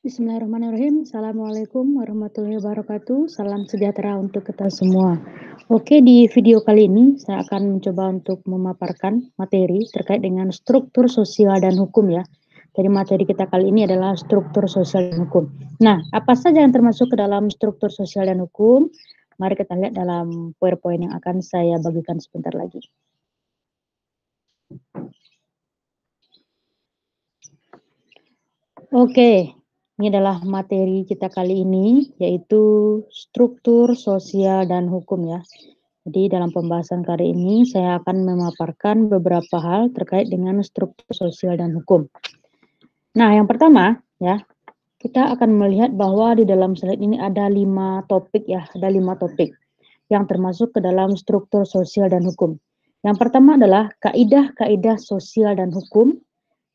Bismillahirrahmanirrahim. Assalamualaikum warahmatullahi wabarakatuh. Salam sejahtera untuk kita semua. Oke, di video kali ini saya akan mencoba untuk memaparkan materi terkait dengan struktur sosial dan hukum ya. Jadi materi kita kali ini adalah struktur sosial dan hukum. Nah, apa saja yang termasuk ke dalam struktur sosial dan hukum? Mari kita lihat dalam PowerPoint yang akan saya bagikan sebentar lagi. Oke, ini adalah materi kita kali ini, yaitu struktur sosial dan hukum ya. Jadi dalam pembahasan kali ini saya akan memaparkan beberapa hal terkait dengan struktur sosial dan hukum. Nah, yang pertama ya, kita akan melihat bahwa di dalam slide ini ada 5 topik ya, ada 5 topik yang termasuk ke dalam struktur sosial dan hukum. Yang pertama adalah kaidah-kaidah sosial dan hukum.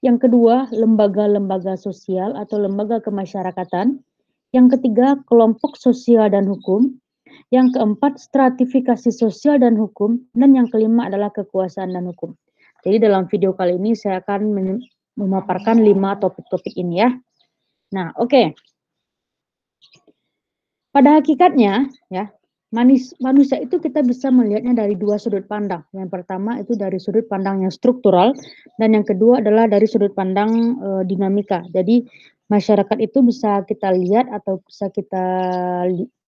Yang kedua, lembaga-lembaga sosial atau lembaga kemasyarakatan. Yang ketiga, kelompok sosial dan hukum. Yang keempat, stratifikasi sosial dan hukum. Dan yang kelima adalah kekuasaan dan hukum. Jadi dalam video kali ini saya akan memaparkan 5 topik-topik ini ya. Nah, oke. Pada hakikatnya ya, manusia itu kita bisa melihatnya dari 2 sudut pandang. Yang pertama itu dari sudut pandang yang struktural dan yang kedua adalah dari sudut pandang dinamika. Jadi masyarakat itu bisa kita lihat atau bisa kita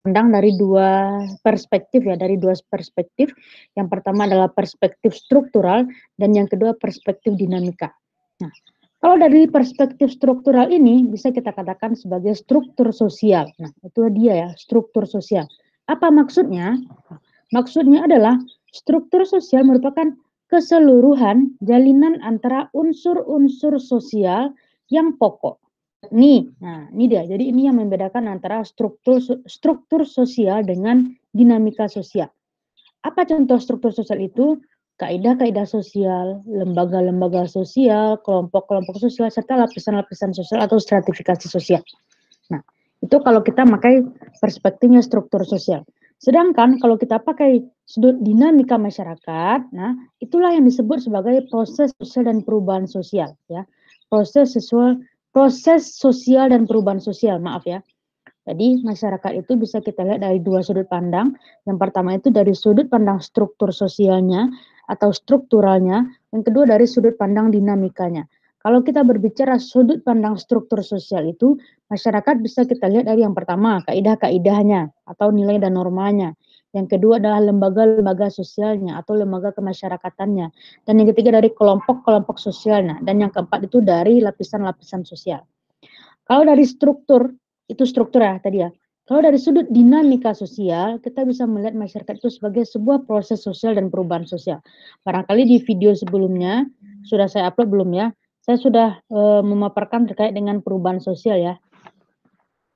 pandang dari 2 perspektif ya, dari 2 perspektif. Yang pertama adalah perspektif struktural dan yang kedua perspektif dinamika. Nah, kalau dari perspektif struktural ini bisa kita katakan sebagai struktur sosial. Nah, itu dia ya, struktur sosial. Apa maksudnya? Maksudnya adalah struktur sosial merupakan keseluruhan jalinan antara unsur-unsur sosial yang pokok. Nah, ini dia. Jadi ini yang membedakan antara struktur sosial dengan dinamika sosial. Apa contoh struktur sosial itu? Kaidah-kaidah sosial, lembaga-lembaga sosial, kelompok-kelompok sosial, serta lapisan-lapisan sosial atau stratifikasi sosial. Nah, itu kalau kita pakai perspektifnya struktur sosial. Sedangkan kalau kita pakai sudut dinamika masyarakat, nah itulah yang disebut sebagai proses sosial dan perubahan sosial, ya. Proses sosial dan perubahan sosial, maaf ya. Jadi masyarakat itu bisa kita lihat dari 2 sudut pandang. Yang pertama itu dari sudut pandang struktur sosialnya atau strukturalnya, yang kedua dari sudut pandang dinamikanya. Kalau kita berbicara sudut pandang struktur sosial itu, masyarakat bisa kita lihat dari yang pertama, kaidah-kaidahnya atau nilai dan normanya. Yang kedua adalah lembaga-lembaga sosialnya atau lembaga kemasyarakatannya. Dan yang ketiga dari kelompok-kelompok sosialnya. Dan yang keempat itu dari lapisan-lapisan sosial. Kalau dari struktur, itu struktur ya tadi ya. Kalau dari sudut dinamika sosial, kita bisa melihat masyarakat itu sebagai sebuah proses sosial dan perubahan sosial. Barangkali di video sebelumnya, sudah saya upload belum ya? Saya sudah memaparkan terkait dengan perubahan sosial ya.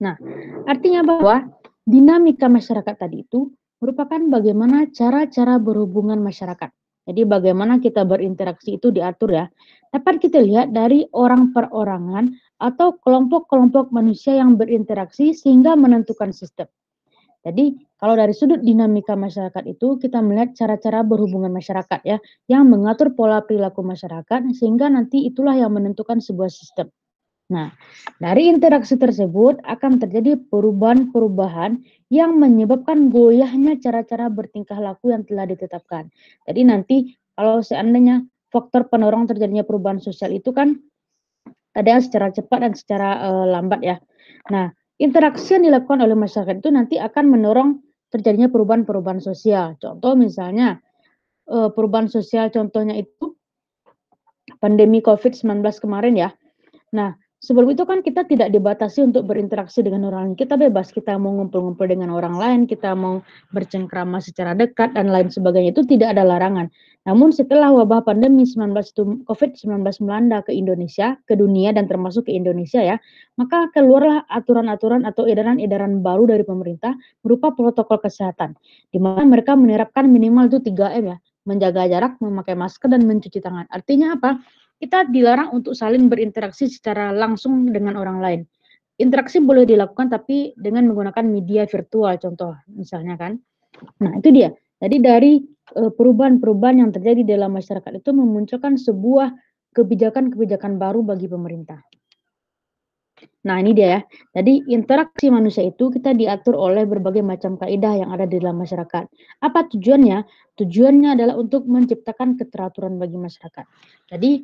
Nah, artinya bahwa dinamika masyarakat tadi itu merupakan bagaimana cara-cara berhubungan masyarakat. Jadi bagaimana kita berinteraksi itu diatur ya. Dapat kita lihat dari orang perorangan atau kelompok-kelompok manusia yang berinteraksi sehingga menentukan sistem. Jadi kalau dari sudut dinamika masyarakat itu kita melihat cara-cara berhubungan masyarakat ya, yang mengatur pola perilaku masyarakat sehingga nanti itulah yang menentukan sebuah sistem. Nah, dari interaksi tersebut akan terjadi perubahan-perubahan yang menyebabkan goyahnya cara-cara bertingkah laku yang telah ditetapkan. Jadi nanti kalau seandainya faktor pendorong terjadinya perubahan sosial itu kan ada yang secara cepat dan secara lambat ya. Nah, interaksi yang dilakukan oleh masyarakat itu nanti akan mendorong terjadinya perubahan-perubahan sosial. Contoh misalnya perubahan sosial contohnya itu pandemi COVID-19 kemarin ya. Nah, sebelum itu kan kita tidak dibatasi untuk berinteraksi dengan orang lain. Kita bebas, kita mau ngumpul-ngumpul dengan orang lain, kita mau bercengkrama secara dekat dan lain sebagainya itu tidak ada larangan. Namun setelah wabah pandemi 19 itu COVID-19 melanda ke Indonesia, ke dunia dan termasuk ke Indonesia ya, maka keluarlah aturan-aturan atau edaran-edaran baru dari pemerintah berupa protokol kesehatan di mana mereka menerapkan minimal itu 3M ya, menjaga jarak, memakai masker dan mencuci tangan. Artinya apa? Kita dilarang untuk saling berinteraksi secara langsung dengan orang lain. Interaksi boleh dilakukan tapi dengan menggunakan media virtual contoh misalnya kan. Nah, itu dia. Jadi dari perubahan-perubahan yang terjadi dalam masyarakat itu memunculkan sebuah kebijakan-kebijakan baru bagi pemerintah. Nah, ini dia ya. Jadi interaksi manusia itu kita diatur oleh berbagai macam kaidah yang ada di dalam masyarakat. Apa tujuannya? Tujuannya adalah untuk menciptakan keteraturan bagi masyarakat. Jadi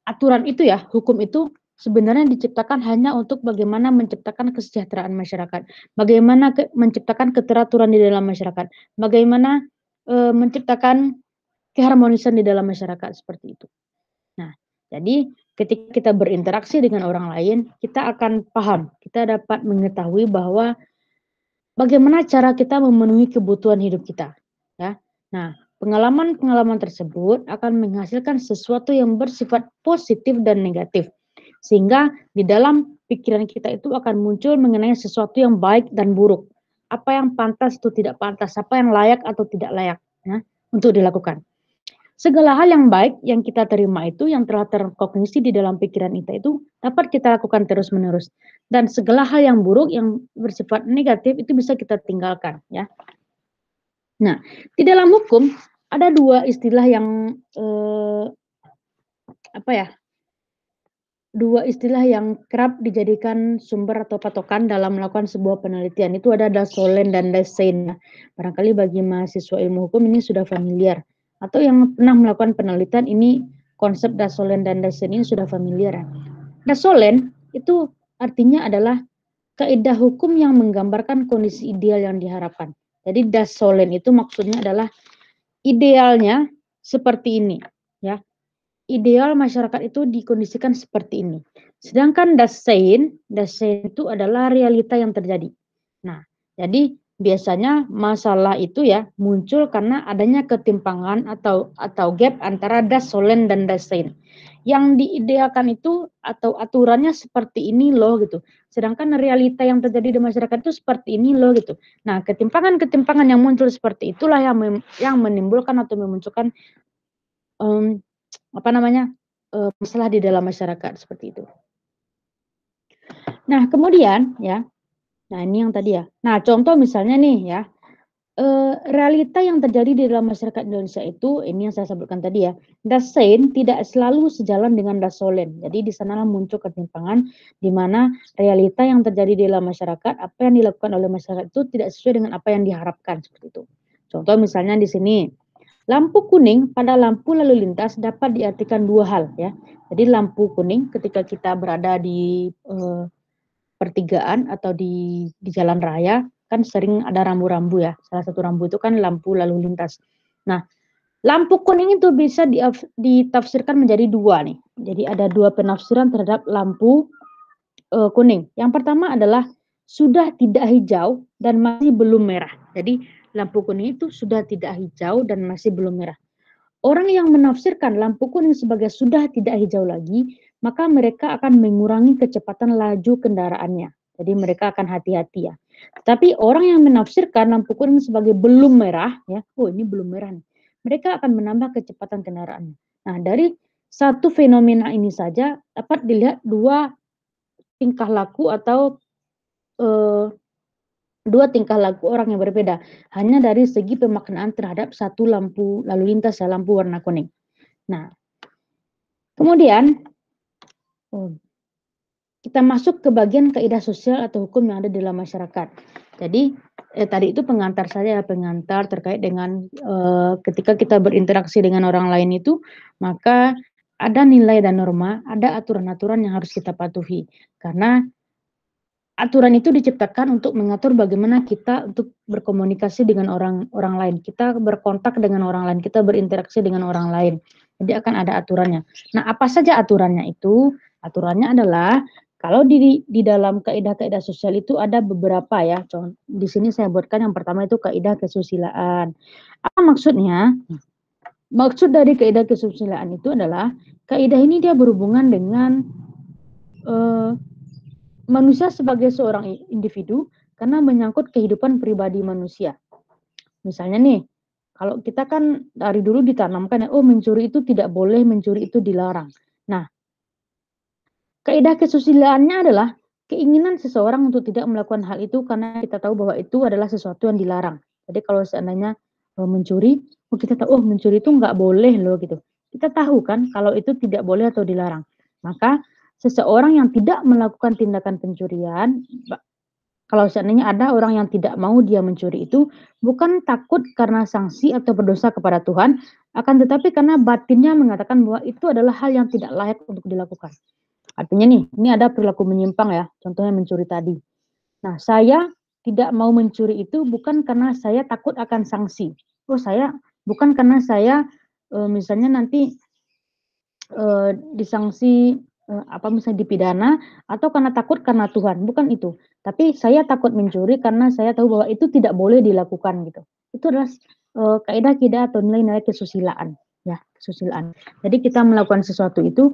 aturan itu ya, hukum itu sebenarnya diciptakan hanya untuk bagaimana menciptakan kesejahteraan masyarakat, bagaimana menciptakan keteraturan di dalam masyarakat, bagaimana menciptakan keharmonisan di dalam masyarakat seperti itu. Nah, jadi ketika kita berinteraksi dengan orang lain, kita akan paham, kita dapat mengetahui bahwa bagaimana cara kita memenuhi kebutuhan hidup kita, ya. Nah, pengalaman-pengalaman tersebut akan menghasilkan sesuatu yang bersifat positif dan negatif. Sehingga di dalam pikiran kita itu akan muncul mengenai sesuatu yang baik dan buruk. Apa yang pantas atau tidak pantas, apa yang layak atau tidak layak, ya, untuk dilakukan. Segala hal yang baik yang kita terima itu, yang telah terkognisi di dalam pikiran kita itu, dapat kita lakukan terus-menerus. Dan segala hal yang buruk yang bersifat negatif itu bisa kita tinggalkan, ya. Nah, di dalam hukum ada dua istilah yang apa ya? Dua istilah yang kerap dijadikan sumber atau patokan dalam melakukan sebuah penelitian. Itu ada Dasolen dan Dasein. Barangkali bagi mahasiswa ilmu hukum ini sudah familiar. Atau yang pernah melakukan penelitian ini, konsep Dasolen dan Dasein ini sudah familiar. Dasolen itu artinya adalah kaidah hukum yang menggambarkan kondisi ideal yang diharapkan. Jadi Dasolen itu maksudnya adalah idealnya seperti ini, ya. Ideal masyarakat itu dikondisikan seperti ini. Sedangkan Dasein itu adalah realita yang terjadi. Nah, jadi biasanya masalah itu ya muncul karena adanya ketimpangan atau gap antara Dasolen dan Dasein. Yang diidealkan itu atau aturannya seperti ini loh gitu. Sedangkan realita yang terjadi di masyarakat itu seperti ini loh gitu. Nah, ketimpangan-ketimpangan yang muncul seperti itulah yang menimbulkan atau memunculkan um, apa namanya, masalah di dalam masyarakat seperti itu. Nah, kemudian ya, nah ini yang tadi ya. Nah, contoh misalnya nih ya, realita yang terjadi di dalam masyarakat Indonesia itu, ini yang saya sebutkan tadi ya, Dasein tidak selalu sejalan dengan Dasolen. Jadi di sanalah muncul ketimpangan di mana realita yang terjadi di dalam masyarakat, apa yang dilakukan oleh masyarakat itu tidak sesuai dengan apa yang diharapkan seperti itu. Contoh misalnya di sini, lampu kuning pada lampu lalu lintas dapat diartikan dua hal ya. Jadi lampu kuning ketika kita berada di pertigaan atau di jalan raya kan sering ada rambu-rambu ya. Salah satu rambu itu kan lampu lalu lintas. Nah, lampu kuning itu bisa ditafsirkan menjadi dua nih. Jadi ada dua penafsiran terhadap lampu kuning. Yang pertama adalah sudah tidak hijau dan masih belum merah. Jadi lampu kuning itu sudah tidak hijau dan masih belum merah. Orang yang menafsirkan lampu kuning sebagai sudah tidak hijau lagi, maka mereka akan mengurangi kecepatan laju kendaraannya. Jadi mereka akan hati-hati ya. Tapi orang yang menafsirkan lampu kuning sebagai belum merah, ya, oh ini belum merah nih. Mereka akan menambah kecepatan kendaraannya. Nah, dari satu fenomena ini saja dapat dilihat dua tingkah laku atau dua tingkah laku orang yang berbeda hanya dari segi pemaknaan terhadap satu lampu lalu lintas ya, lampu warna kuning. Nah, kemudian kita masuk ke bagian kaidah sosial atau hukum yang ada di dalam masyarakat. Jadi tadi itu pengantar saja, pengantar terkait dengan ketika kita berinteraksi dengan orang lain itu, maka ada nilai dan norma, ada aturan-aturan yang harus kita patuhi. Karena aturan itu diciptakan untuk mengatur bagaimana kita untuk berkomunikasi dengan orang lain. Kita berkontak dengan orang lain, kita berinteraksi dengan orang lain. Jadi akan ada aturannya. Nah, apa saja aturannya itu? Aturannya adalah kalau di dalam kaidah-kaidah sosial itu ada beberapa ya. Di sini saya buatkan yang pertama itu kaidah kesusilaan. Apa maksudnya? Maksud dari kaidah kesusilaan itu adalah kaidah ini dia berhubungan dengan manusia sebagai seorang individu karena menyangkut kehidupan pribadi manusia. Misalnya nih, kalau kita kan dari dulu ditanamkan ya, oh mencuri itu tidak boleh, mencuri itu dilarang. Nah, kaidah kesusilaannya adalah keinginan seseorang untuk tidak melakukan hal itu karena kita tahu bahwa itu adalah sesuatu yang dilarang. Jadi kalau seandainya mencuri, oh kita tahu, oh mencuri itu nggak boleh loh gitu. Kita tahu kan kalau itu tidak boleh atau dilarang. Maka seseorang yang tidak melakukan tindakan pencurian, kalau seandainya ada orang yang tidak mau dia mencuri itu, bukan takut karena sanksi atau berdosa kepada Tuhan, akan tetapi karena batinnya mengatakan bahwa itu adalah hal yang tidak layak untuk dilakukan. Artinya nih, ini ada perilaku menyimpang ya, contohnya mencuri tadi. Nah, saya tidak mau mencuri itu bukan karena saya takut akan sanksi. Oh, saya bukan karena saya misalnya nanti disanksi misalnya dipidana atau karena takut karena Tuhan, bukan itu. Tapi saya takut mencuri karena saya tahu bahwa itu tidak boleh dilakukan gitu. Itu adalah kaidah-kaidah atau nilai-nilai kesusilaan ya, kesusilaan. Jadi kita melakukan sesuatu itu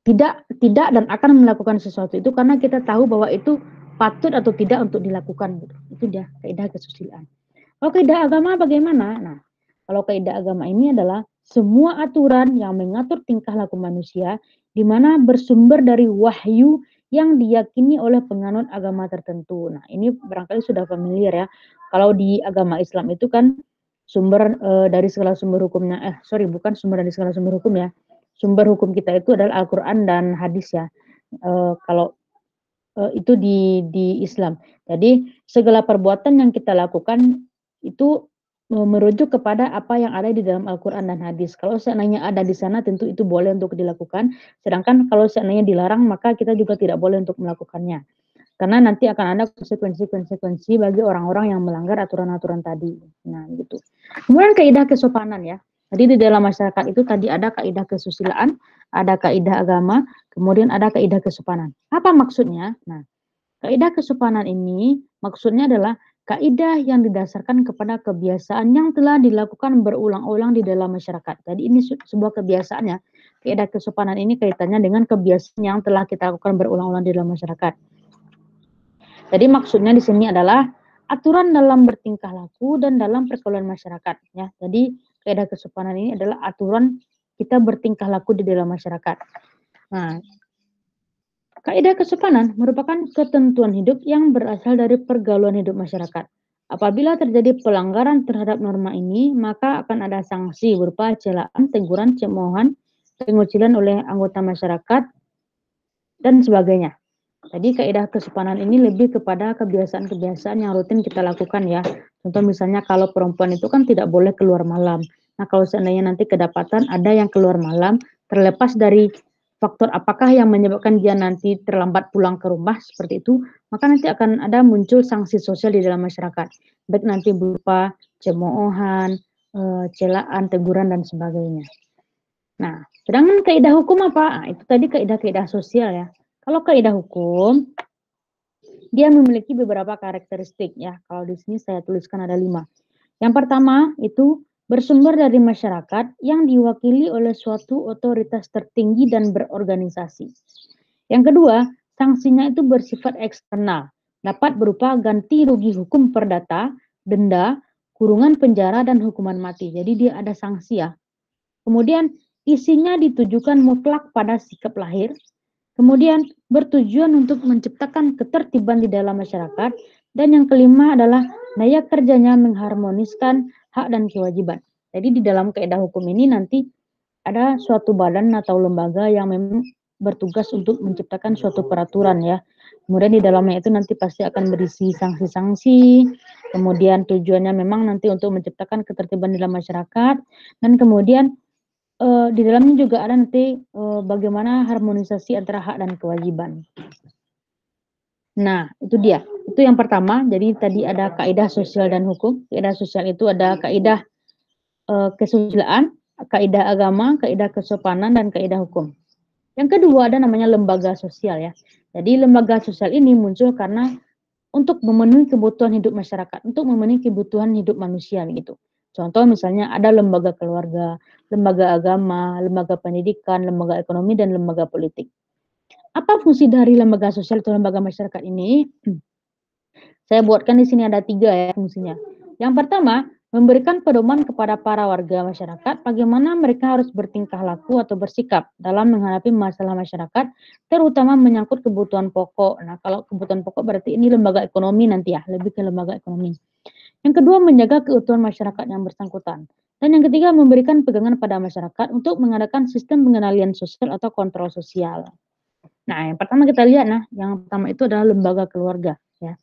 tidak dan akan melakukan sesuatu itu karena kita tahu bahwa itu patut atau tidak untuk dilakukan gitu. Itu dia kaidah kesusilaan. Kalau kaidah agama bagaimana? Nah, kalau kaidah agama ini adalah semua aturan yang mengatur tingkah laku manusia di mana bersumber dari wahyu yang diyakini oleh penganut agama tertentu. Nah, ini barangkali sudah familiar ya. Kalau di agama Islam itu kan sumber dari segala sumber hukumnya, bukan sumber dari segala sumber hukum ya. Sumber hukum kita itu adalah Al-Quran dan hadis ya. Kalau itu di Islam. Jadi segala perbuatan yang kita lakukan itu merujuk kepada apa yang ada di dalam Al-Quran dan hadis. Kalau seandainya ada di sana tentu itu boleh untuk dilakukan, sedangkan kalau seandainya dilarang maka kita juga tidak boleh untuk melakukannya. Karena nanti akan ada konsekuensi-konsekuensi bagi orang-orang yang melanggar aturan-aturan tadi. Nah, gitu. Kemudian kaidah kesopanan ya. Jadi di dalam masyarakat itu tadi ada kaidah kesusilaan, ada kaidah agama, kemudian ada kaidah kesopanan. Apa maksudnya? Nah, kaidah kesopanan ini maksudnya adalah kaidah yang didasarkan kepada kebiasaan yang telah dilakukan berulang-ulang di dalam masyarakat. Jadi ini sebuah kebiasaan ya. Kaidah kesopanan ini kaitannya dengan kebiasaan yang telah kita lakukan berulang-ulang di dalam masyarakat. Jadi maksudnya di sini adalah aturan dalam bertingkah laku dan dalam pergaulan masyarakat ya. Jadi kaidah kesopanan ini adalah aturan kita bertingkah laku di dalam masyarakat. Nah, kaidah kesopanan merupakan ketentuan hidup yang berasal dari pergaulan hidup masyarakat. Apabila terjadi pelanggaran terhadap norma ini, maka akan ada sanksi berupa celaan, teguran, cemoohan, pengucilan oleh anggota masyarakat, dan sebagainya. Jadi kaidah kesopanan ini lebih kepada kebiasaan-kebiasaan yang rutin kita lakukan ya. Contoh misalnya kalau perempuan itu kan tidak boleh keluar malam. Nah kalau seandainya nanti kedapatan ada yang keluar malam, terlepas dari faktor apakah yang menyebabkan dia nanti terlambat pulang ke rumah seperti itu, maka nanti akan ada muncul sanksi sosial di dalam masyarakat. Baik nanti berupa cemoohan, celaan, teguran dan sebagainya. Nah, sedangkan kaidah hukum apa? Nah, itu tadi kaidah-kaidah sosial ya. Kalau kaidah hukum, dia memiliki beberapa karakteristik ya. Kalau di sini saya tuliskan ada 5. Yang pertama itu bersumber dari masyarakat yang diwakili oleh suatu otoritas tertinggi dan berorganisasi. Yang kedua, sanksinya itu bersifat eksternal, dapat berupa ganti rugi hukum perdata, denda, kurungan penjara, dan hukuman mati. Jadi dia ada sanksi ya. Kemudian isinya ditujukan mutlak pada sikap lahir. Kemudian bertujuan untuk menciptakan ketertiban di dalam masyarakat. Dan yang kelima adalah daya kerjanya mengharmoniskan hak dan kewajiban. Jadi di dalam kaidah hukum ini nanti ada suatu badan atau lembaga yang memang bertugas untuk menciptakan suatu peraturan ya. Kemudian di dalamnya itu nanti pasti akan berisi sanksi-sanksi. Kemudian tujuannya memang nanti untuk menciptakan ketertiban di dalam masyarakat. Dan kemudian di dalamnya juga ada nanti bagaimana harmonisasi antara hak dan kewajiban. Nah, itu dia. Itu yang pertama. Jadi tadi ada kaidah sosial dan hukum. Kaidah sosial itu ada kaidah kesusilaan, kaidah agama, kaidah kesopanan, dan kaidah hukum. Yang kedua ada namanya lembaga sosial ya. Jadi lembaga sosial ini muncul karena untuk memenuhi kebutuhan hidup masyarakat, untuk memenuhi kebutuhan hidup manusia gitu. Contoh misalnya ada lembaga keluarga, lembaga agama, lembaga pendidikan, lembaga ekonomi, dan lembaga politik. Apa fungsi dari lembaga sosial atau lembaga masyarakat ini? Saya buatkan di sini ada 3 ya fungsinya. Yang pertama, memberikan pedoman kepada para warga masyarakat bagaimana mereka harus bertingkah laku atau bersikap dalam menghadapi masalah masyarakat, terutama menyangkut kebutuhan pokok. Nah, kalau kebutuhan pokok berarti ini lembaga ekonomi nanti ya, lebih ke lembaga ekonomi. Yang kedua, menjaga keutuhan masyarakat yang bersangkutan. Dan yang ketiga, memberikan pegangan pada masyarakat untuk mengadakan sistem pengendalian sosial atau kontrol sosial. Nah, yang pertama kita lihat, yang pertama itu adalah lembaga keluarga, ya.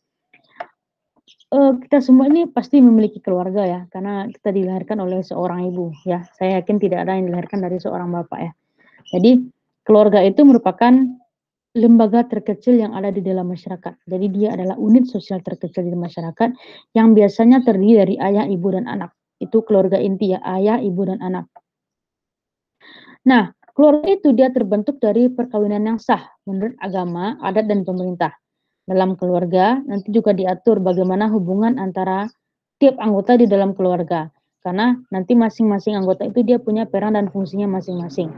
Kita semua ini pasti memiliki keluarga ya, karena kita dilahirkan oleh seorang ibu ya. Saya yakin tidak ada yang dilahirkan dari seorang bapak ya. Jadi keluarga itu merupakan lembaga terkecil yang ada di dalam masyarakat. Jadi dia adalah unit sosial terkecil di masyarakat yang biasanya terdiri dari ayah, ibu, dan anak. Itu keluarga inti ya, ayah, ibu, dan anak. Nah, keluarga itu dia terbentuk dari perkawinan yang sah menurut agama, adat, dan pemerintah. Dalam keluarga nanti juga diatur bagaimana hubungan antara tiap anggota di dalam keluarga. Karena nanti masing-masing anggota itu dia punya peran dan fungsinya masing-masing.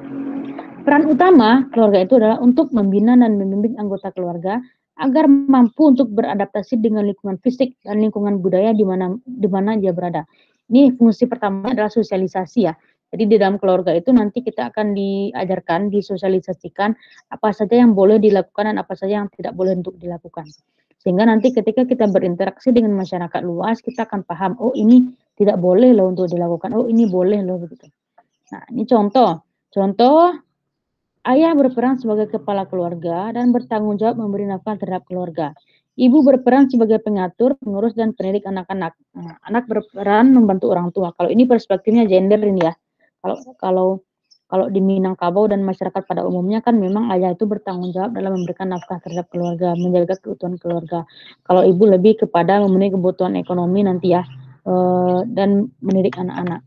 Peran utama keluarga itu adalah untuk membina dan membimbing anggota keluarga agar mampu untuk beradaptasi dengan lingkungan fisik dan lingkungan budaya di mana dia berada. Ini fungsi pertama adalah sosialisasi ya. Jadi di dalam keluarga itu nanti kita akan diajarkan, disosialisasikan apa saja yang boleh dilakukan dan apa saja yang tidak boleh untuk dilakukan. Sehingga nanti ketika kita berinteraksi dengan masyarakat luas, kita akan paham, oh ini tidak boleh loh untuk dilakukan, oh ini boleh loh begitu. Nah, ini contoh. Contoh, ayah berperan sebagai kepala keluarga dan bertanggung jawab memberi nafkah terhadap keluarga. Ibu berperan sebagai pengatur, pengurus, dan pendidik anak-anak. Nah, anak berperan membantu orang tua. Kalau ini perspektifnya gender ini ya. Kalau kalau kalau di Minangkabau dan masyarakat pada umumnya kan memang ayah itu bertanggung jawab dalam memberikan nafkah terhadap keluarga, menjaga keutuhan keluarga. Kalau ibu lebih kepada memenuhi kebutuhan ekonomi nanti ya, dan mendidik anak-anak.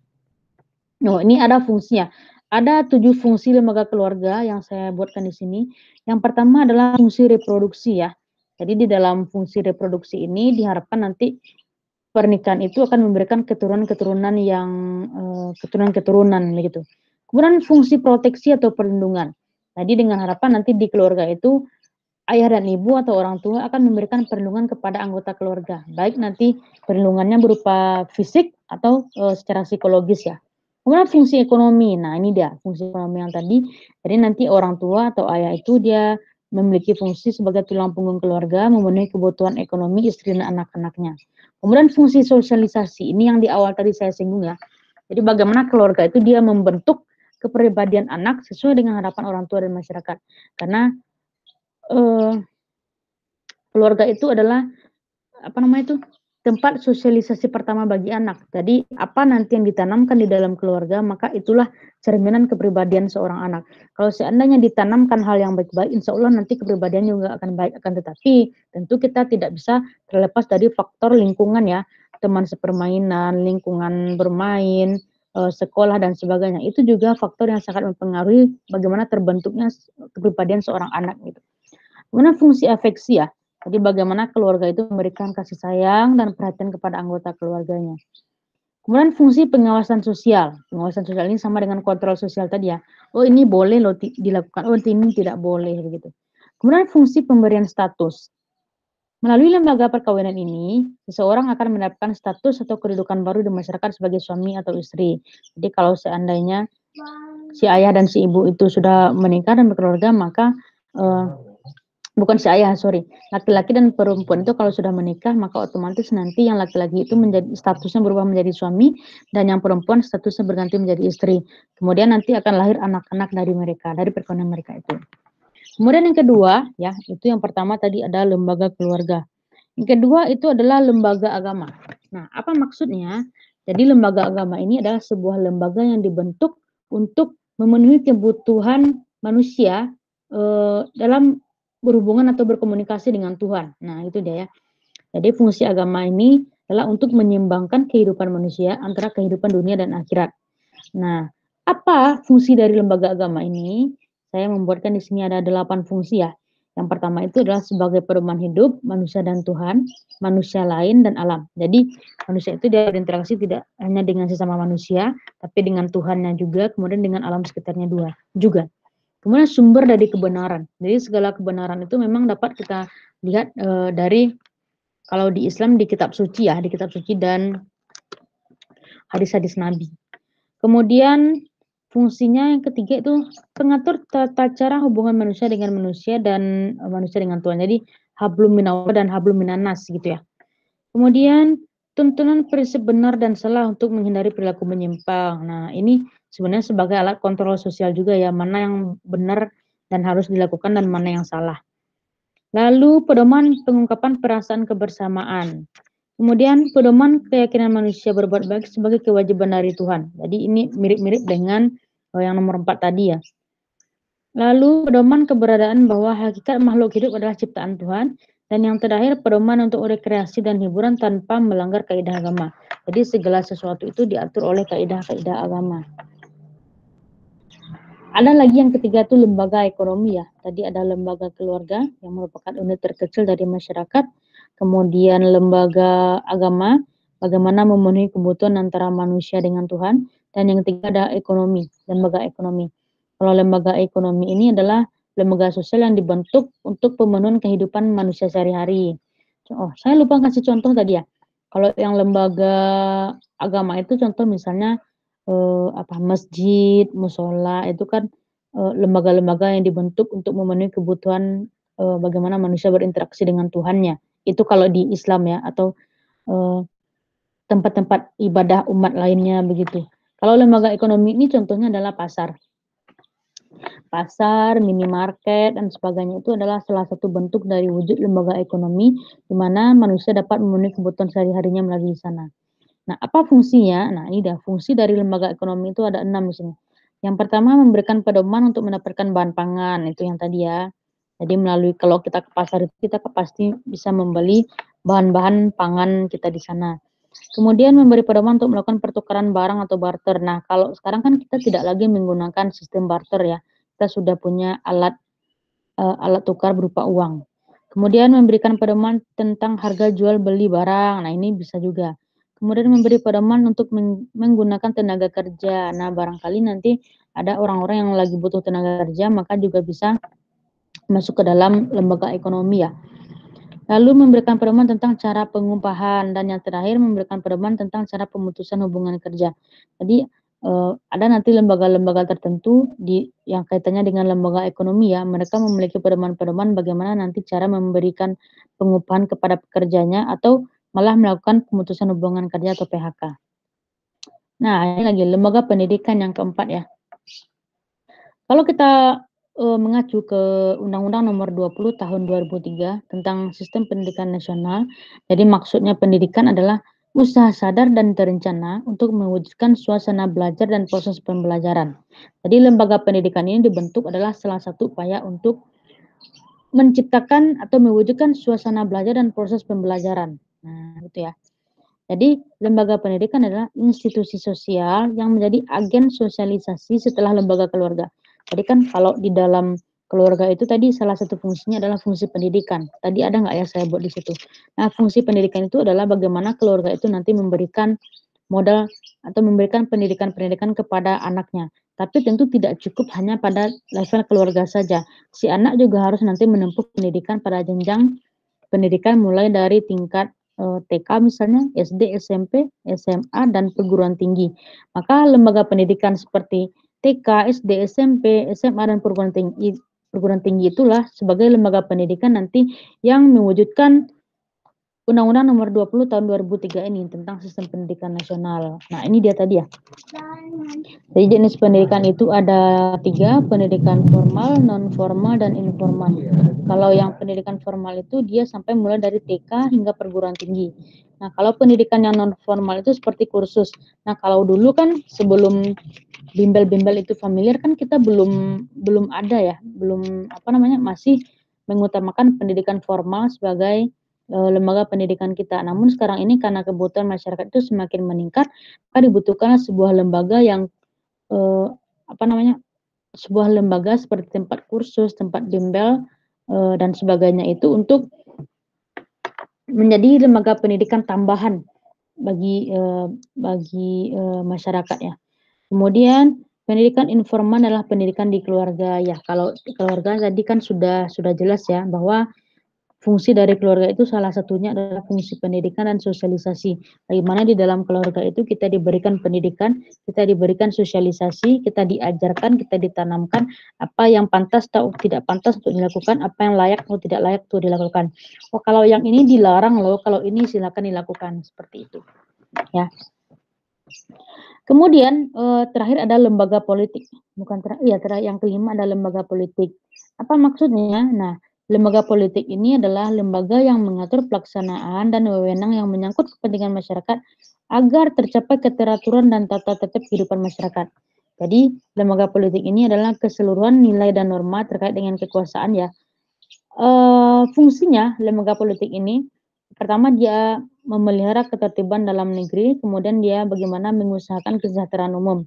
Oh, ini ada fungsinya. Ada 7 fungsi lembaga keluarga yang saya buatkan di sini. Yang pertama adalah fungsi reproduksi ya. Jadi di dalam fungsi reproduksi ini diharapkan nanti pernikahan itu akan memberikan keturunan-keturunan yang keturunan-keturunan begitu. Kemudian fungsi proteksi atau perlindungan. Jadi dengan harapan nanti di keluarga itu ayah dan ibu atau orang tua akan memberikan perlindungan kepada anggota keluarga, baik nanti perlindungannya berupa fisik atau secara psikologis ya. Kemudian fungsi ekonomi, nah ini dia fungsi ekonomi yang tadi. Jadi nanti orang tua atau ayah itu dia memiliki fungsi sebagai tulang punggung keluarga, memenuhi kebutuhan ekonomi istri dan anak-anaknya. Kemudian fungsi sosialisasi, ini yang di awal tadi saya singgung ya. Jadi bagaimana keluarga itu dia membentuk kepribadian anak sesuai dengan harapan orang tua dan masyarakat. Karena keluarga itu adalah apa namanya itu tempat sosialisasi pertama bagi anak. Jadi apa nanti yang ditanamkan di dalam keluarga maka itulah cerminan kepribadian seorang anak. Kalau seandainya ditanamkan hal yang baik-baik, insya Allah nanti kepribadiannya juga akan baik. Akan tetapi tentu kita tidak bisa terlepas dari faktor lingkungan ya, teman sepermainan, lingkungan bermain, sekolah dan sebagainya. Itu juga faktor yang sangat mempengaruhi bagaimana terbentuknya kepribadian seorang anak gitu. Kemudian fungsi afeksi ya. Jadi bagaimana keluarga itu memberikan kasih sayang dan perhatian kepada anggota keluarganya. Kemudian fungsi pengawasan sosial. Pengawasan sosial ini sama dengan kontrol sosial tadi ya. Oh ini boleh loh dilakukan, oh ini tidak boleh begitu. Kemudian fungsi pemberian status. Melalui lembaga perkawinan ini, seseorang akan mendapatkan status atau kedudukan baru di masyarakat sebagai suami atau istri. Jadi kalau seandainya si ayah dan si ibu itu sudah menikah dan berkeluarga, maka bukan si ayah, sorry. Laki-laki dan perempuan itu kalau sudah menikah, maka otomatis nanti yang laki-laki itu menjadi statusnya berubah menjadi suami, dan yang perempuan statusnya berganti menjadi istri. Kemudian nanti akan lahir anak-anak dari mereka, dari perkawinan mereka itu. Kemudian yang kedua, ya, itu yang pertama tadi ada lembaga keluarga. Yang kedua itu adalah lembaga agama. Nah, apa maksudnya? Jadi lembaga agama ini adalah sebuah lembaga yang dibentuk untuk memenuhi kebutuhan manusia dalam berhubungan atau berkomunikasi dengan Tuhan. Nah, itu dia ya. Jadi fungsi agama ini adalah untuk menyeimbangkan kehidupan manusia antara kehidupan dunia dan akhirat. Nah, apa fungsi dari lembaga agama ini? Saya membuatkan di sini ada 8 fungsi ya. Yang pertama itu adalah sebagai pedoman hidup manusia dan Tuhan, manusia lain dan alam. Jadi manusia itu dia berinteraksi tidak hanya dengan sesama manusia, tapi dengan Tuhannya juga, kemudian dengan alam sekitarnya juga. Kemudian sumber dari kebenaran. Jadi segala kebenaran itu memang dapat kita lihat dari kalau di Islam di kitab suci ya, di kitab suci dan hadis-hadis Nabi. Kemudian fungsinya yang ketiga itu pengatur tata cara hubungan manusia dengan manusia dan manusia dengan Tuhan. Jadi hablum minallah dan hablum minannas gitu ya. Kemudian tuntunan prinsip benar dan salah untuk menghindari perilaku menyimpang. Nah, ini sebenarnya sebagai alat kontrol sosial juga ya, mana yang benar, dan harus dilakukan dan mana yang salah. Lalu pedoman pengungkapan perasaan kebersamaan. Kemudian pedoman keyakinan manusia berbuat baik sebagai kewajiban dari Tuhan. Jadi ini mirip-mirip dengan yang nomor 4 tadi ya. Lalu pedoman keberadaan bahwa hakikat makhluk hidup adalah ciptaan Tuhan. Dan yang terakhir pedoman untuk rekreasi dan hiburan tanpa melanggar kaidah agama. Jadi segala sesuatu itu diatur oleh kaidah-kaidah agama. Ada lagi yang ketiga itu lembaga ekonomi ya. Tadi ada lembaga keluarga yang merupakan unit terkecil dari masyarakat. Kemudian lembaga agama, bagaimana memenuhi kebutuhan antara manusia dengan Tuhan. Dan yang ketiga ada ekonomi, lembaga ekonomi. Kalau lembaga ekonomi ini adalah lembaga sosial yang dibentuk untuk pemenuhan kehidupan manusia sehari-hari. Oh, saya lupa kasih contoh tadi ya. Kalau yang lembaga agama itu contoh misalnya masjid, musola itu kan lembaga-lembaga yang dibentuk untuk memenuhi kebutuhan bagaimana manusia berinteraksi dengan Tuhannya. Itu kalau di Islam ya, atau tempat-tempat ibadah umat lainnya begitu. Kalau lembaga ekonomi ini contohnya adalah pasar. Pasar, minimarket, dan sebagainya itu adalah salah satu bentuk dari wujud lembaga ekonomi di mana manusia dapat memenuhi kebutuhan sehari-harinya melalui sana. Nah, apa fungsinya? Nah, ini dah fungsi dari lembaga ekonomi itu ada 6 di sini. Yang pertama memberikan pedoman untuk mendapatkan bahan pangan, itu yang tadi ya. Jadi melalui kalau kita ke pasar itu kita pasti bisa membeli bahan-bahan pangan kita di sana. Kemudian memberi pedoman untuk melakukan pertukaran barang atau barter. Nah, kalau sekarang kan kita tidak lagi menggunakan sistem barter ya. Kita sudah punya alat tukar berupa uang. Kemudian memberikan pedoman tentang harga jual beli barang. Nah, ini bisa juga. Kemudian memberi pedoman untuk menggunakan tenaga kerja. Nah, barangkali nanti ada orang-orang yang lagi butuh tenaga kerja, maka juga bisa masuk ke dalam lembaga ekonomi ya. Lalu memberikan pedoman tentang cara pengupahan, dan yang terakhir memberikan pedoman tentang cara pemutusan hubungan kerja. Jadi ada nanti lembaga-lembaga tertentu yang kaitannya dengan lembaga ekonomi ya, mereka memiliki pedoman-pedoman bagaimana nanti cara memberikan pengupahan kepada pekerjanya atau malah melakukan pemutusan hubungan kerja atau PHK. Nah, ini lagi lembaga pendidikan yang keempat ya. Kalau kita mengacu ke Undang-Undang Nomor 20 Tahun 2003 tentang Sistem Pendidikan Nasional, jadi maksudnya pendidikan adalah usaha sadar dan terencana untuk mewujudkan suasana belajar dan proses pembelajaran. Jadi lembaga pendidikan ini dibentuk adalah salah satu upaya untuk menciptakan atau mewujudkan suasana belajar dan proses pembelajaran. Nah, itu ya. Jadi lembaga pendidikan adalah institusi sosial yang menjadi agen sosialisasi setelah lembaga keluarga. Jadi kan kalau di dalam keluarga itu tadi salah satu fungsinya adalah fungsi pendidikan. Tadi ada nggak ya saya buat di situ. Nah, fungsi pendidikan itu adalah bagaimana keluarga itu nanti memberikan modal atau memberikan pendidikan-pendidikan kepada anaknya. Tapi tentu tidak cukup hanya pada level keluarga saja. Si anak juga harus nanti menempuh pendidikan pada jenjang pendidikan mulai dari tingkat TK misalnya, SD, SMP, SMA, dan perguruan tinggi. Maka lembaga pendidikan seperti TK, SD, SMP, SMA, dan perguruan tinggi itulah sebagai lembaga pendidikan nanti yang mewujudkan Undang-Undang Nomor 20 Tahun 2003 ini tentang Sistem Pendidikan Nasional. Nah, ini dia tadi ya. Jadi jenis pendidikan itu ada 3, pendidikan formal, non formal, dan informal. Kalau yang pendidikan formal itu dia sampai mulai dari TK hingga perguruan tinggi. Nah, kalau pendidikan yang non formal itu seperti kursus. Nah, kalau dulu kan sebelum bimbel-bimbel itu familiar kan kita belum ada ya, belum masih mengutamakan pendidikan formal sebagai lembaga pendidikan kita. Namun sekarang ini karena kebutuhan masyarakat itu semakin meningkat, maka dibutuhkan sebuah lembaga yang sebuah lembaga seperti tempat kursus, tempat bimbel dan sebagainya itu untuk menjadi lembaga pendidikan tambahan bagi masyarakat ya. Kemudian pendidikan informal adalah pendidikan di keluarga ya. Kalau keluarga tadi kan sudah jelas ya bahwa fungsi dari keluarga itu salah satunya adalah fungsi pendidikan dan sosialisasi. Bagaimana di dalam keluarga itu kita diberikan pendidikan, kita diberikan sosialisasi, kita diajarkan, kita ditanamkan apa yang pantas atau tidak pantas untuk dilakukan, apa yang layak atau tidak layak untuk dilakukan. Oh, kalau yang ini dilarang loh, kalau ini silakan dilakukan, seperti itu. Ya. Kemudian terakhir ada lembaga politik. Bukan terakhir, yang kelima ada lembaga politik. Apa maksudnya? Nah, lembaga politik ini adalah lembaga yang mengatur pelaksanaan dan wewenang yang menyangkut kepentingan masyarakat agar tercapai keteraturan dan tata tertib kehidupan masyarakat. Jadi, lembaga politik ini adalah keseluruhan nilai dan norma terkait dengan kekuasaan ya. Fungsinya lembaga politik ini, pertama dia memelihara ketertiban dalam negeri, kemudian dia bagaimana mengusahakan kesejahteraan umum.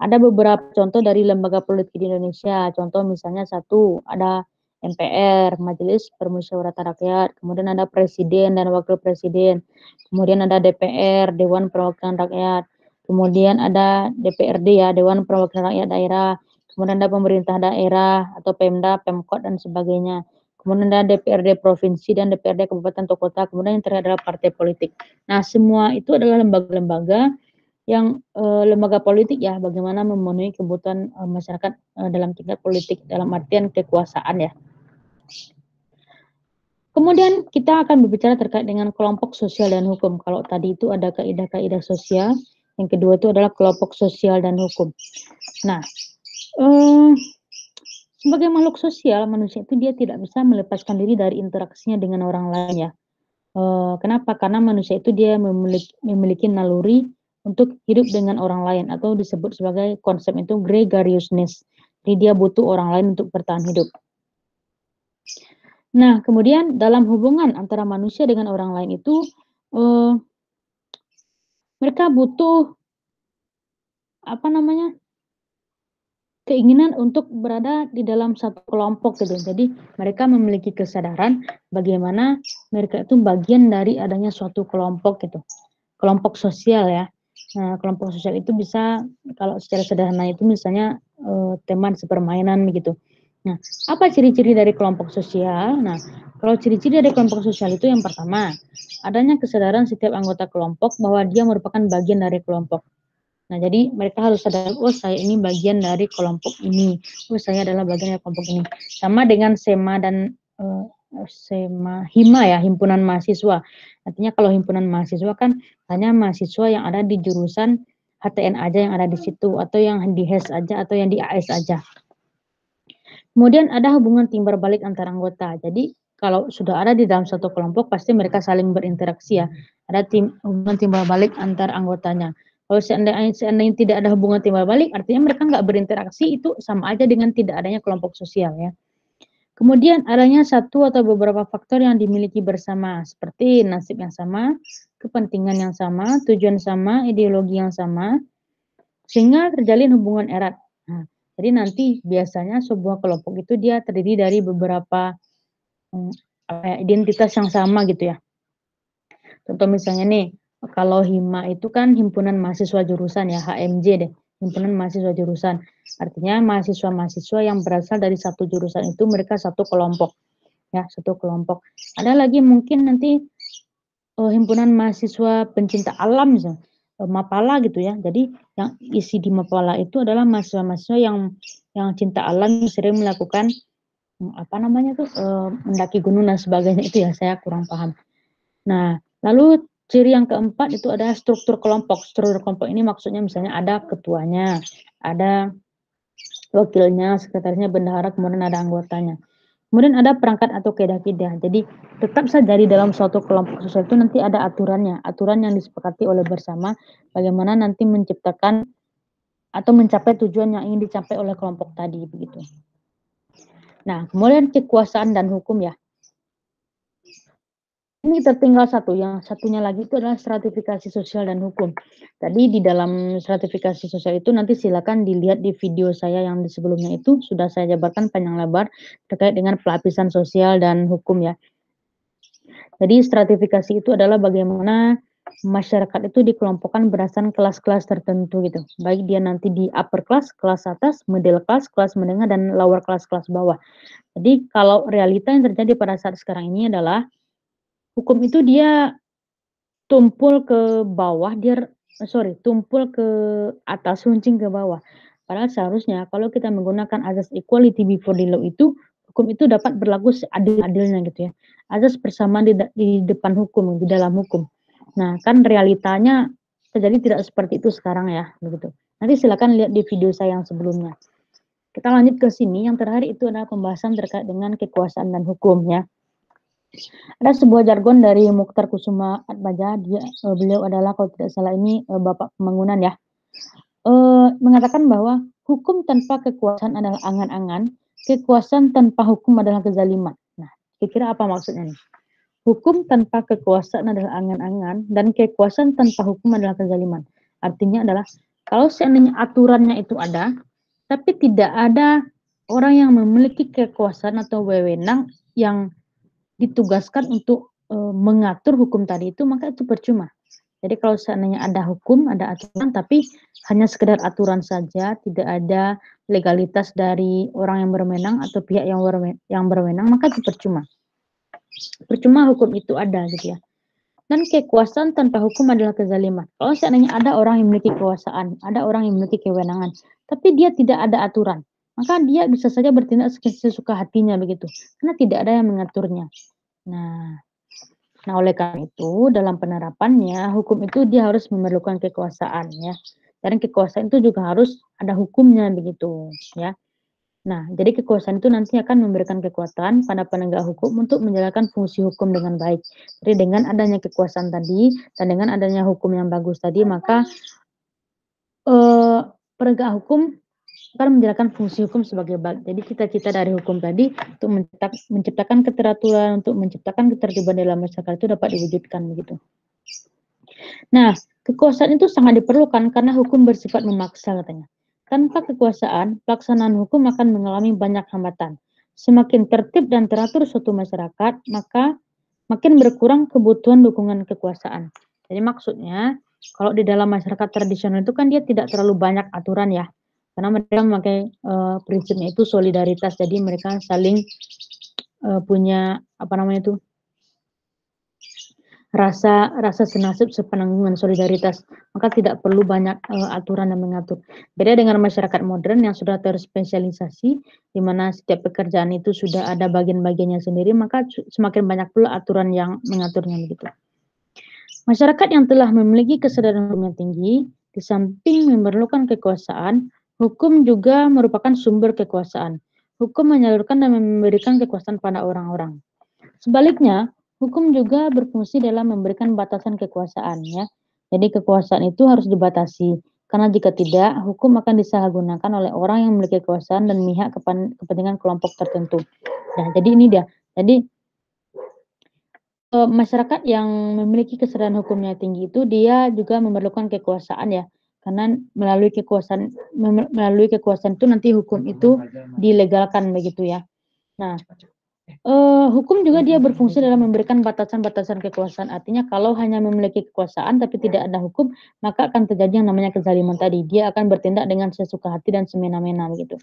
Ada beberapa contoh dari lembaga politik di Indonesia. Contoh misalnya satu, ada MPR, Majelis Permusyawaratan Rakyat, kemudian ada Presiden dan Wakil Presiden, kemudian ada DPR, Dewan Perwakilan Rakyat, kemudian ada DPRD ya, Dewan Perwakilan Rakyat Daerah, kemudian ada pemerintah daerah atau Pemda, Pemkot dan sebagainya. Kemudian ada DPRD provinsi dan DPRD kabupaten atau kota, kemudian yang terakhir adalah partai politik. Nah, semua itu adalah lembaga-lembaga yang lembaga politik ya, bagaimana memenuhi kebutuhan masyarakat dalam tingkat politik, dalam artian kekuasaan ya. Kemudian kita akan berbicara terkait dengan kelompok sosial dan hukum. Kalau tadi itu ada kaidah-kaidah sosial, yang kedua itu adalah kelompok sosial dan hukum. Nah, sebagai makhluk sosial, manusia itu dia tidak bisa melepaskan diri dari interaksinya dengan orang lain ya. Kenapa? Karena manusia itu dia memiliki naluri untuk hidup dengan orang lain atau disebut sebagai konsep itu gregariousness. Jadi dia butuh orang lain untuk bertahan hidup. Nah, kemudian dalam hubungan antara manusia dengan orang lain itu mereka butuh apa namanya? Keinginan untuk berada di dalam satu kelompok gitu. Jadi mereka memiliki kesadaran bagaimana mereka itu bagian dari adanya suatu kelompok gitu. Kelompok sosial ya. Nah, kelompok sosial itu bisa kalau secara sederhana itu misalnya teman sepermainan gitu. Nah, apa ciri-ciri dari kelompok sosial? Nah, kalau ciri-ciri dari kelompok sosial itu yang pertama, adanya kesadaran setiap anggota kelompok bahwa dia merupakan bagian dari kelompok. Nah, jadi mereka harus sadar, oh saya ini bagian dari kelompok ini, oh saya adalah bagian dari kelompok ini. Sama dengan SEMA dan HIMA ya, himpunan mahasiswa. Artinya kalau himpunan mahasiswa kan hanya mahasiswa yang ada di jurusan HTN aja yang ada di situ, atau yang di HES aja, atau yang di AS aja. Kemudian ada hubungan timbal balik antar anggota. Jadi kalau sudah ada di dalam satu kelompok, pasti mereka saling berinteraksi ya. Ada hubungan timbal balik antar anggotanya. Kalau seandainya tidak ada hubungan timbal balik, artinya mereka nggak berinteraksi, itu sama aja dengan tidak adanya kelompok sosial ya. Kemudian adanya satu atau beberapa faktor yang dimiliki bersama, seperti nasib yang sama, kepentingan yang sama, tujuan sama, ideologi yang sama, sehingga terjalin hubungan erat. Nah, jadi nanti biasanya sebuah kelompok itu dia terdiri dari beberapa identitas yang sama gitu ya. Contoh misalnya nih, kalau HIMA itu kan himpunan mahasiswa jurusan ya, HMJ deh, himpunan mahasiswa jurusan. Artinya mahasiswa-mahasiswa yang berasal dari satu jurusan itu mereka satu kelompok. Ya, satu kelompok. Ada lagi mungkin nanti himpunan mahasiswa pencinta alam misalnya, Mapala gitu ya. Jadi yang isi di Mapala itu adalah mahasiswa-mahasiswa yang cinta alam, sering melakukan apa namanya tuh mendaki gunung dan sebagainya itu ya, saya kurang paham. Nah, lalu ciri yang keempat itu ada struktur kelompok. Struktur kelompok ini maksudnya misalnya ada ketuanya, ada wakilnya, sekretarisnya, bendahara, kemudian ada anggotanya. Kemudian ada perangkat atau kaidah-kaidah. Jadi tetap saja di dalam suatu kelompok sosial itu nanti ada aturannya, aturan yang disepakati oleh bersama bagaimana nanti menciptakan atau mencapai tujuan yang ingin dicapai oleh kelompok tadi begitu. Nah, kemudian kekuasaan dan hukum ya. Ini tertinggal satu, yang satunya lagi itu adalah stratifikasi sosial dan hukum. Tadi di dalam stratifikasi sosial itu nanti silakan dilihat di video saya yang di sebelumnya itu sudah saya jabarkan panjang lebar terkait dengan pelapisan sosial dan hukum ya. Jadi stratifikasi itu adalah bagaimana masyarakat itu dikelompokkan berdasarkan kelas-kelas tertentu gitu. Baik dia nanti di upper class, kelas atas, middle class, kelas menengah, dan lower class, kelas bawah. Jadi kalau realita yang terjadi pada saat sekarang ini adalah hukum itu dia tumpul ke bawah, tumpul ke atas, runcing ke bawah. Padahal seharusnya kalau kita menggunakan azas equality before the law itu, hukum itu dapat berlaku seadil-adilnya gitu ya. Azas persamaan di depan hukum, di dalam hukum. Nah, kan realitanya terjadi tidak seperti itu sekarang ya, begitu. Nanti silakan lihat di video saya yang sebelumnya. Kita lanjut ke sini, yang terakhir itu adalah pembahasan terkait dengan kekuasaan dan hukum ya. Ada sebuah jargon dari Mukhtar Kusuma Atmaja, beliau adalah kalau tidak salah ini bapak pembangunan ya. Mengatakan bahwa hukum tanpa kekuasaan adalah angan-angan, kekuasaan tanpa hukum adalah kezaliman. Nah, kira-kira apa maksudnya nih? Hukum tanpa kekuasaan adalah angan-angan dan kekuasaan tanpa hukum adalah kezaliman. Artinya adalah kalau seandainya aturannya itu ada, tapi tidak ada orang yang memiliki kekuasaan atau wewenang yang ditugaskan untuk mengatur hukum tadi itu, maka itu percuma. Jadi kalau seandainya ada hukum, ada aturan, tapi hanya sekedar aturan saja, tidak ada legalitas dari orang yang berwenang atau pihak yang berwenang, maka itu percuma. Percuma hukum itu ada gitu ya. Dan kekuasaan tanpa hukum adalah kezaliman. Kalau seandainya ada orang yang memiliki kekuasaan, ada orang yang memiliki kewenangan, tapi dia tidak ada aturan, maka dia bisa saja bertindak sesuka hatinya begitu, karena tidak ada yang mengaturnya. Nah, oleh karena itu dalam penerapannya hukum itu dia harus memerlukan kekuasaan ya. Dan kekuasaan itu juga harus ada hukumnya begitu ya. Nah, jadi kekuasaan itu nanti akan memberikan kekuatan pada penegak hukum untuk menjalankan fungsi hukum dengan baik. Jadi dengan adanya kekuasaan tadi dan dengan adanya hukum yang bagus tadi, maka penegak hukum akan menjalankan fungsi hukum sebagai baik. Jadi cita-cita dari hukum tadi untuk menciptakan keteraturan, untuk menciptakan ketertiban dalam masyarakat itu dapat diwujudkan begitu. Nah, kekuasaan itu sangat diperlukan karena hukum bersifat memaksa katanya. Tanpa kekuasaan, pelaksanaan hukum akan mengalami banyak hambatan. Semakin tertib dan teratur suatu masyarakat, maka makin berkurang kebutuhan dukungan kekuasaan. Jadi maksudnya, kalau di dalam masyarakat tradisional itu kan dia tidak terlalu banyak aturan ya. Karena mereka memakai prinsipnya itu solidaritas. Jadi mereka saling punya apa namanya itu? rasa senasib sepenanggungan solidaritas, maka tidak perlu banyak aturan dan mengatur. Beda dengan masyarakat modern yang sudah terspesialisasi, di mana setiap pekerjaan itu sudah ada bagian-bagiannya sendiri, maka semakin banyak pula aturan yang mengaturnya begitu. Masyarakat yang telah memiliki kesadaran hukum yang tinggi, di samping memerlukan kekuasaan, hukum juga merupakan sumber kekuasaan. Hukum menyalurkan dan memberikan kekuasaan pada orang-orang. Sebaliknya, hukum juga berfungsi dalam memberikan batasan kekuasaan ya. Jadi kekuasaan itu harus dibatasi, karena jika tidak, hukum akan disalahgunakan oleh orang yang memiliki kekuasaan dan memihak kepentingan kelompok tertentu. Nah, jadi ini dia. Jadi masyarakat yang memiliki kesadaran hukumnya tinggi itu dia juga memerlukan kekuasaan ya. Karena melalui kekuasaan itu nanti hukum itu dilegalkan begitu ya. Nah, hukum juga dia berfungsi dalam memberikan batasan-batasan kekuasaan. Artinya kalau hanya memiliki kekuasaan tapi tidak ada hukum, maka akan terjadi yang namanya kezaliman tadi. Dia akan bertindak dengan sesuka hati dan semena-mena begitu.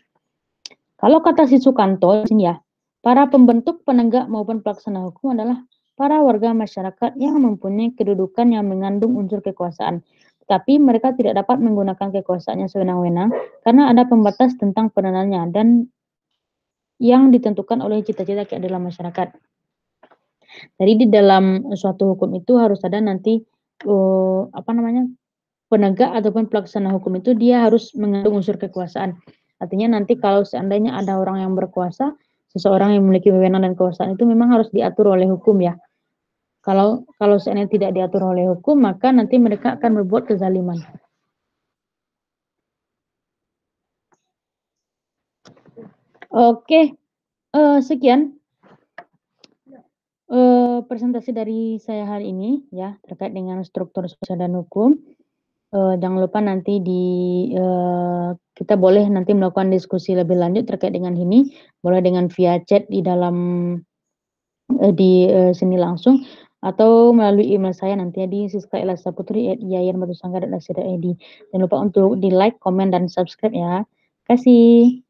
Kalau kata si Sukanto ini ya, para pembentuk, penegak maupun pelaksana hukum adalah para warga masyarakat yang mempunyai kedudukan yang mengandung unsur kekuasaan. Tapi mereka tidak dapat menggunakan kekuasaannya sewenang-wenang karena ada pembatas tentang penanganannya dan yang ditentukan oleh cita-cita keadilan masyarakat. Jadi di dalam suatu hukum itu harus ada nanti penegak ataupun pelaksana hukum itu dia harus mengandung unsur kekuasaan. Artinya nanti kalau seandainya ada orang yang berkuasa, seseorang yang memiliki wewenang dan kekuasaan itu memang harus diatur oleh hukum ya. Kalau seandainya tidak diatur oleh hukum, maka nanti mereka akan berbuat kezaliman. Oke, sekian presentasi dari saya hari ini ya terkait dengan struktur sosial dan hukum. Jangan lupa nanti kita boleh nanti melakukan diskusi lebih lanjut terkait dengan ini, boleh dengan via chat di dalam sini langsung atau melalui email saya nanti ya di siskaelasaputri@yayanbatusangga.ac.id. Jangan lupa untuk di like, komen, dan subscribe ya. Terima kasih.